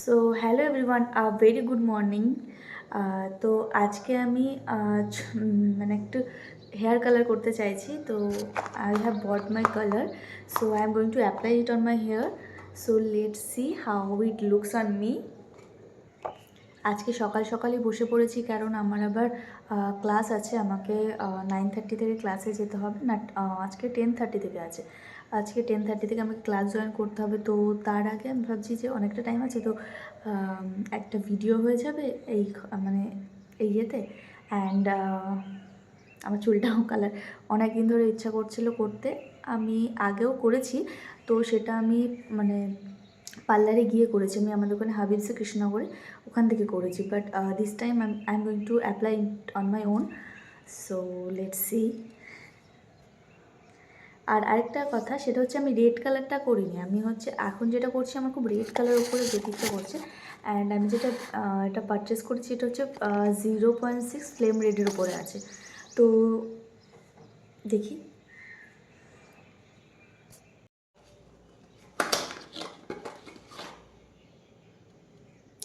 So hello everyone, very good morning. তো আজকে আমি মানে একটু হেয়ার কালার করতে চাইছি। তো I have bought my colour, so I am going to apply it on my hair. So let's see how it looks on me. আজকে সকাল সকালই বসে পড়েছি, কারণ আমার আবার ক্লাস আছে। আমাকে 9:30 থেকে ক্লাসে যেতে হবে না, আজকে 10:30 থেকে আছে। আজকে 10:30 থেকে আমাকে ক্লাস জয়েন করতে হবে। তো তার আগে আমি ভাবছি যে অনেকটা টাইম আছে, তো একটা ভিডিও হয়ে যাবে এই মানে এই ইয়েতে। অ্যান্ড আমার চুলটাও কালার অনেক দিন ধরে ইচ্ছা করছিল করতে। আমি আগেও করেছি, তো সেটা আমি মানে পার্লারে গিয়ে করেছি। আমি আমাদের ওখানে হাবিবসে কৃষ্ণনগরে ওখান থেকে করেছি। But this time I am going to apply on my own. So let's see. আর আরেকটা কথা, সেটা হচ্ছে আমি রেড কালারটা করিনি। আমি হচ্ছে এখন যেটা করছি, আমার খুব রেড কালার উপরে যেতে ইচ্ছা করছে। অ্যান্ড আমি যেটা এটা পারচেস করেছি, এটা হচ্ছে 0.6 ফ্লেম রেডের উপরে আছে। তো দেখি।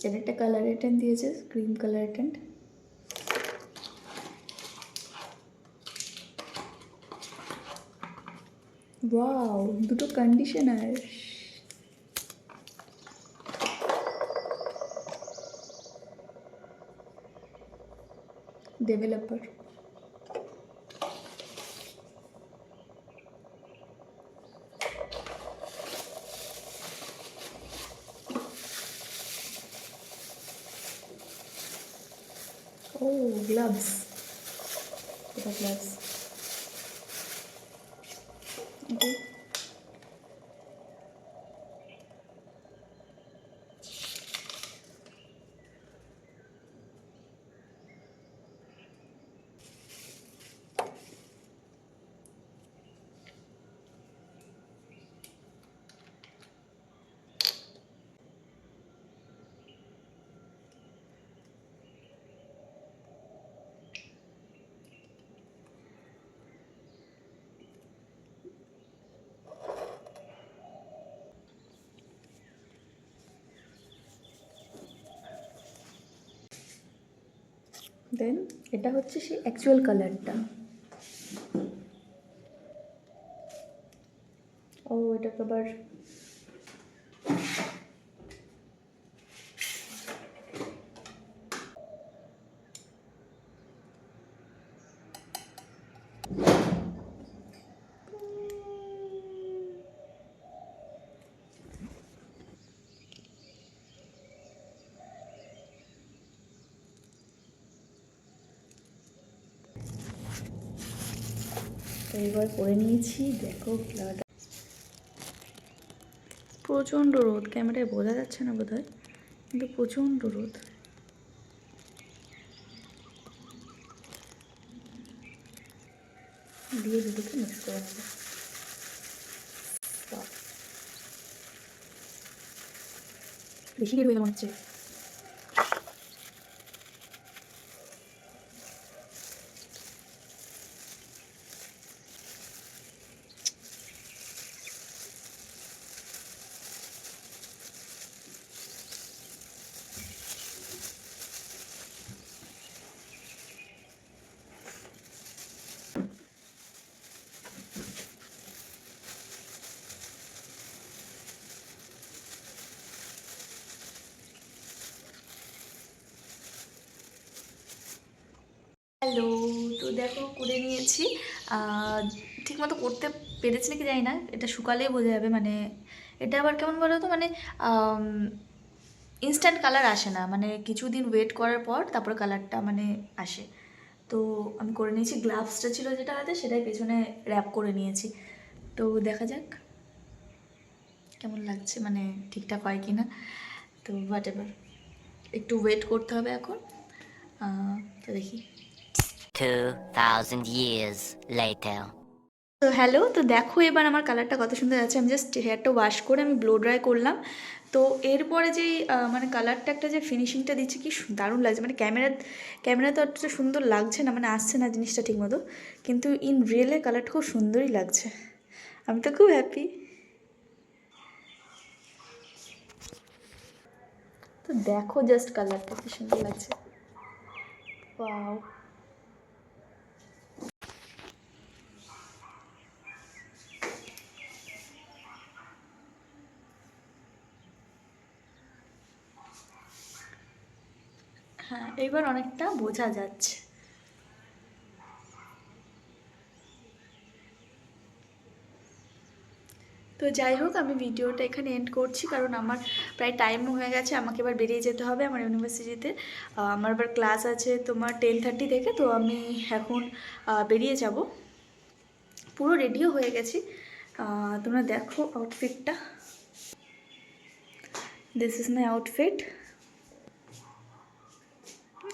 এটা একটা কালার টেন্ট দিয়েছে, ক্রিম কালার টেন্ট। ওয়াও, দুটো কন্ডিশনার। ডেভেলপার। ও, গ্লাভস। এটা গ্লাভস। ওকে। দেন এটা হচ্ছে সেই অ্যাকচুয়াল কালারটা। ও, এটাকে আবার এইবার করে নিয়েছি। দেখো কালারটা প্রচণ্ড রোদ, ক্যামেরায় বোঝা যাচ্ছে না বোধ হয়, কিন্তু প্রচণ্ড রোদ। দিয়ে দুটোকে মিক্স করে নেবো। বেশি বের হয়ে গেল মনে হচ্ছে। হ্যালো, তো দেখো করে নিয়েছি। ঠিকমতো করতে পেরেছি নাকি জানি না, এটা শুকালেই বোঝা যাবে। মানে এটা আবার কেমন বলো তো, মানে ইনস্ট্যান্ট কালার আসে না, মানে কিছুদিন ওয়েট করার পর তারপর কালারটা মানে আসে। তো আমি করে নিয়েছি। গ্লাভসটা ছিল যেটা হাতে, সেটাই পেছনে র্যাপ করে নিয়েছি। তো দেখা যাক কেমন লাগছে, মানে ঠিকঠাক হয় কি না। তো হোয়াট এভার, একটু ওয়েট করতে হবে এখন। তো দেখি। 2000 years later. তো হ্যালো, তো দেখো এবার আমার কালারটা কত সুন্দর আছে। আমি জাস্ট হেয়ারটা ওয়াশ করে আমি ব্লো ড্রাই করলাম। তো এরপরে যেই মানে কালারটা একটা যে ফিনিশিংটা দিচ্ছে, কি দারুণ লাগছে। মানে ক্যামেরা তো অতটা সুন্দর লাগছে না, মানে আসছে না জিনিসটা ঠিক মতো, কিন্তু ইন রিয়েলে কালারটা খুব সুন্দরই লাগছে। আমি তো খুব হ্যাপি। তো দেখো জাস্ট কালারটা কি সুন্দর লাগছে। ওয়াও, হ্যাঁ এবার অনেকটা বোঝা যাচ্ছে। তো যাই হোক, আমি ভিডিওটা এখানে এন্ড করছি, কারণ আমার প্রায় টাইমও হয়ে গেছে, আমাকে এবার বেরিয়ে যেতে হবে আমার ইউনিভার্সিটিতে। আমার এবার ক্লাস আছে তোমার 10:30 থেকে, তো আমি এখন বেরিয়ে যাব। পুরো রেডিও হয়ে গেছি। তোমরা দেখো আউটফিটটা, দিস ইজ মাই আউটফিট।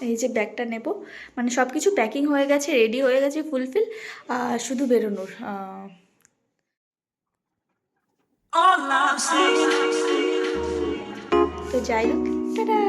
এই যে ব্যাগটা নেব, মানে সব কিছু প্যাকিং হয়ে গেছে, রেডি হয়ে গেছে ফুলফিল, শুধু বেরোনোর। তো যাই হোক, টাটা।